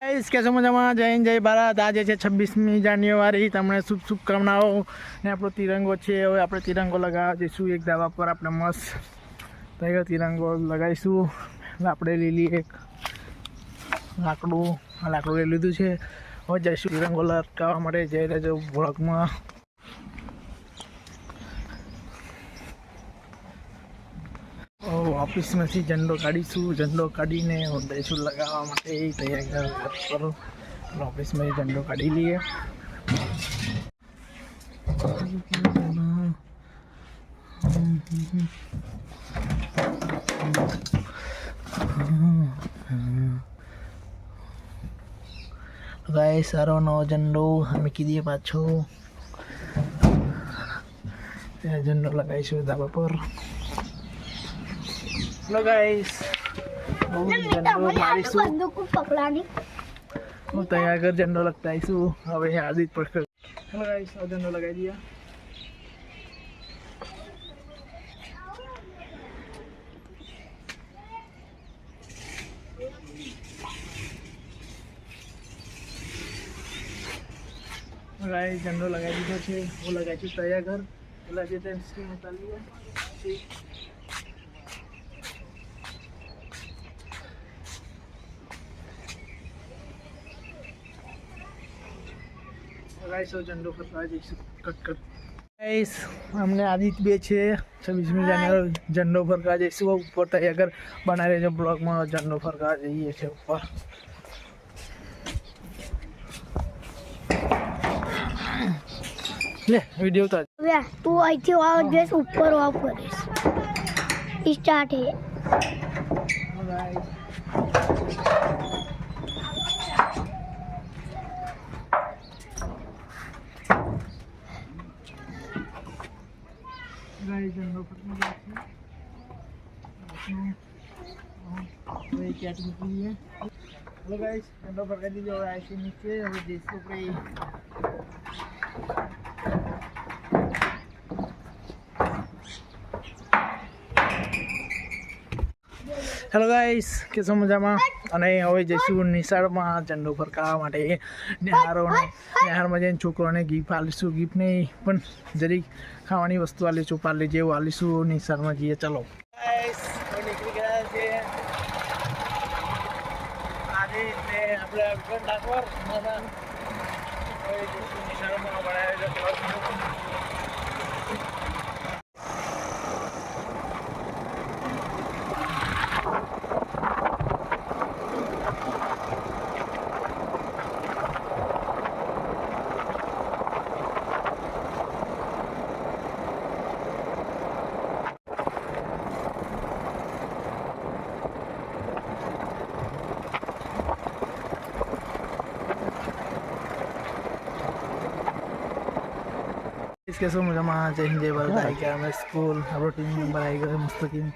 कैसे मजाમાં જય હિન્દ જય ભારત। આજે છે 26મી જાન્યુઆરી। તમને શુભ શુભકામનાઓ ને આપણો તિરંગો છે। હવે આપણે તિરંગો લગાવવા જઈશું એક ધાબા પર। આપણે મસ્ત તિરંગો લગાવીશું। આપણે લીલી એક લાકડું લઈ લીધું છે। હવે જઈશું તિરંગો લટકાવવા માટે। જઈ રહેજો બ્લોગમાં। ઓફિસમાંથી ઝંડો કાઢીશું। ઝંડો કાઢીને જઈશું લગાવવા માટે તૈયાર કરો। ઓફિસમાંથી ઝંડો કાઢી લઈએ। ગાઈસ સારો નવો ઝંડો મૂકી દઈએ પાછો। ત્યાં ઝંડો લગાવીશું ધાબા પર। हेलो गाइस હું ત્યાં આગળ ઝંડો લગાવીશું। હવે આદિત પકડ। હેલો ગાઈસ ઝંડો લગાવી દઈએ। गाइस ઝંડો લગાવી દીધો છે। હું લગાવીશું ત્યાં આગળ। પેલા જે ટાઈમ સ્ક્રીન ઉતારી લઈએ। गाइस झंडो फरका जैसे कट गाइस हमने आदित्य बे छे 26મી જાન્યુઆરી झंडो फरका जैसे ऊपर तय अगर बना रहे जो ब्लॉग में झंडो फरका जाइए छे ऊपर। ले वीडियो तो तू आईथी वाला ड्रेस ऊपर ऑफ करिस स्टार्ट है। गाइस झंडो फरका तो ये क्या निकली है। हेलो गाइस झंडो फरका दीजिए। और ऐसे नीचे और जिसको कोई हेलो गाइस कैसे मजाમાં। અને હવે જઈશું નિશાળમાં ઝંડો ફરકાવવા માટે। નિહારમાં જઈને છોકરોને ગિફ્ટ આલીશું। ગિફ્ટ નહીં પણ જરીક ખાવાની વસ્તુ આલીશું। પાર્લે જેવું આલીશું। નિશાળમાં જઈએ ચલો ગાઈસ। હવે નીકળી ગયા છે આજે ને આપણે વિક્રમ ઠાકોર હવે જઈશું નિશાળમાં ભણાવેલો ક્લાસ। इसके सब मजा जय हिंद जय भारत। आई क्या मैं स्कूल अब टीम मेंबर आई गए मस्त टीम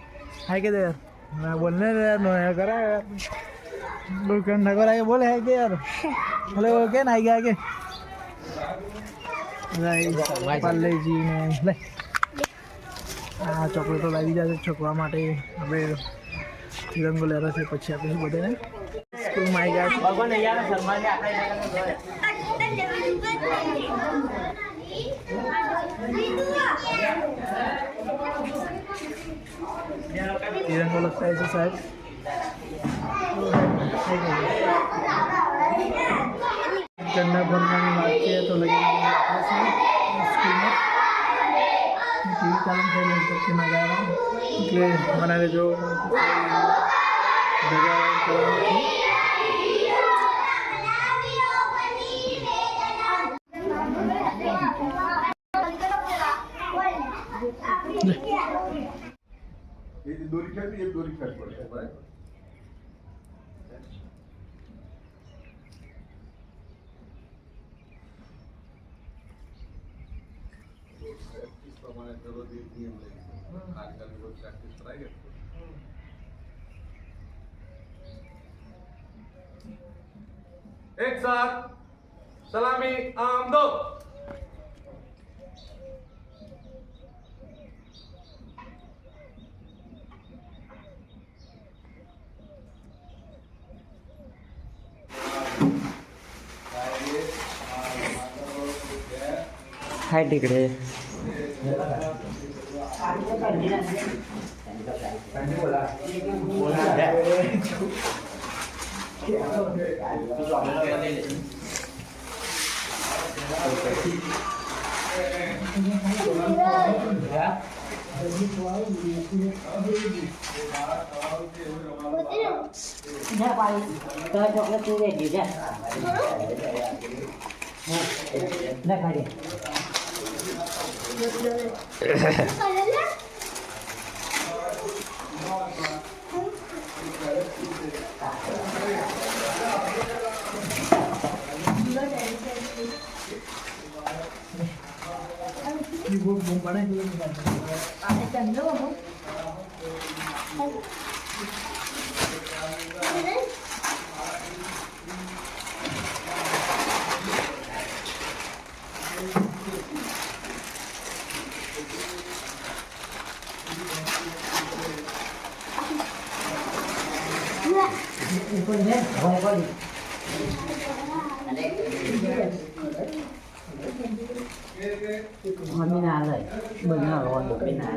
है के यार। मैं बोलने दे यार नो करा यार दुकान नगर आके बोले है के यार बोले ओके ना आगे आगे पाले जी ने ले आ चॉकलेट लाવી જાય છોકરા માટે। આપણે તિરંગો લેરા છે પછી આપણે બધાને સ્કૂલમાં આવી ગયા। ભગવાન યાર સન્માન આપણે तिरंगा लगता है साहब। झंडा बनने बात की है तो लगे स्कूल में टीवी चालू थे लैपटॉप के नज़ारा इसलिए बना रहे जो जगह ये दोरी फेंक ये दोरी फेंक पड़ता है। प्रैक्टिस प्रमाणे दररोज एक नियम लेके आजकल रोज प्रैक्टिस कराएंगे। एक साथ सलामी आम दो। हाय टिकड़ेไม่นานเลยเบิ่งหน้าร้อนไม่นาน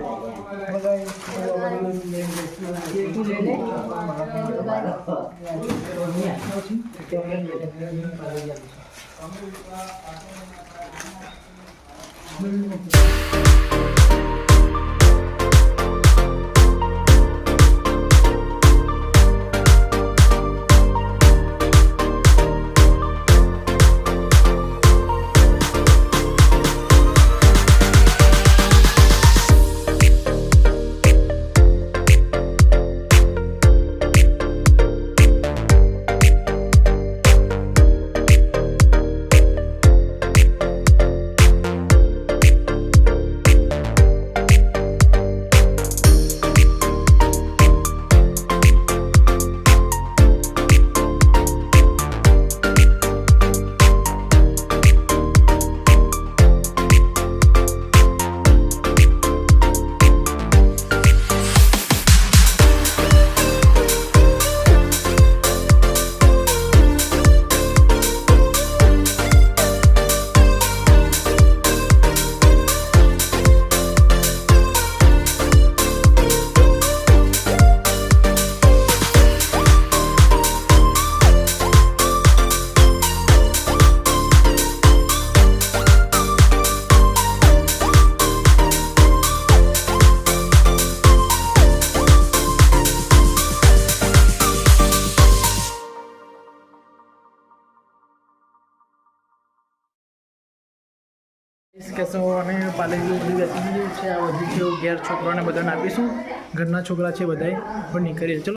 કેસો અને પાલેજી બધી બેસી ગઈ છે. આ બધી છે ઘેર છોકરાને બધાને આપીશું. ઘરના છોકરા છે બધાય પણ નીકળીએ. ચલો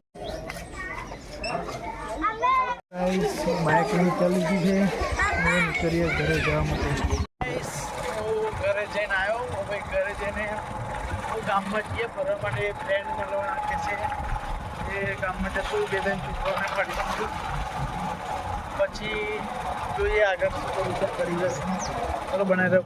બાઇક નીકળી ગઈ છે. હવે નીકળીએ ઘરે જવા માટે. ઘરે જઈને આવ્યો. હવે ઘરે જઈને ગામમાં જઈએ ફરવા માટે. ફ્રેન્ડ મળવા કે છે એ ગામમાં જશું. બે ત્રણ છોકરાઓને ફરીશું. પછી જોઈએ આગળ શું કરું છે. કરી જશે. ચલો બનાવી રહ્યો.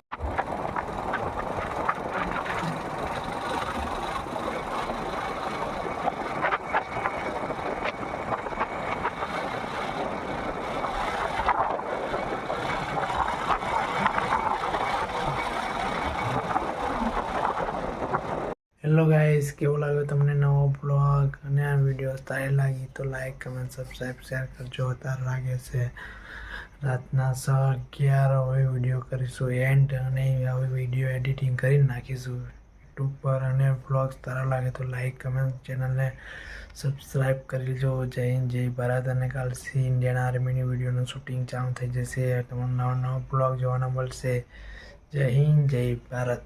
હેલો ગાઈસ, કેવો લાગ્યો તમને નવો બ્લોગ અને આ વિડીયો સારી લાગી તો લાઈક કમેન્ટ સબસ્ક્રાઈબ શેર કરજો. અત્યારે લાગે છે રાતના 11:30. હવે વિડીયો કરીશું એન્ડ અને હવે વિડીયો એડિટિંગ કરીને નાખીશું યુટ્યુબ પર. અને બ્લોગ સારા લાગે તો લાઈક કમેન્ટ ચેનલને સબસ્ક્રાઈબ કરી લેજો. જય હિન્દ, જય ભારત. અને કાલથી ઇન્ડિયન આર્મીની વિડીયોનું શૂટિંગ ચાલુ થઈ જશે. તમને નવા નવા બ્લોગ જોવાના મળશે. જય હિન્દ, જય ભારત.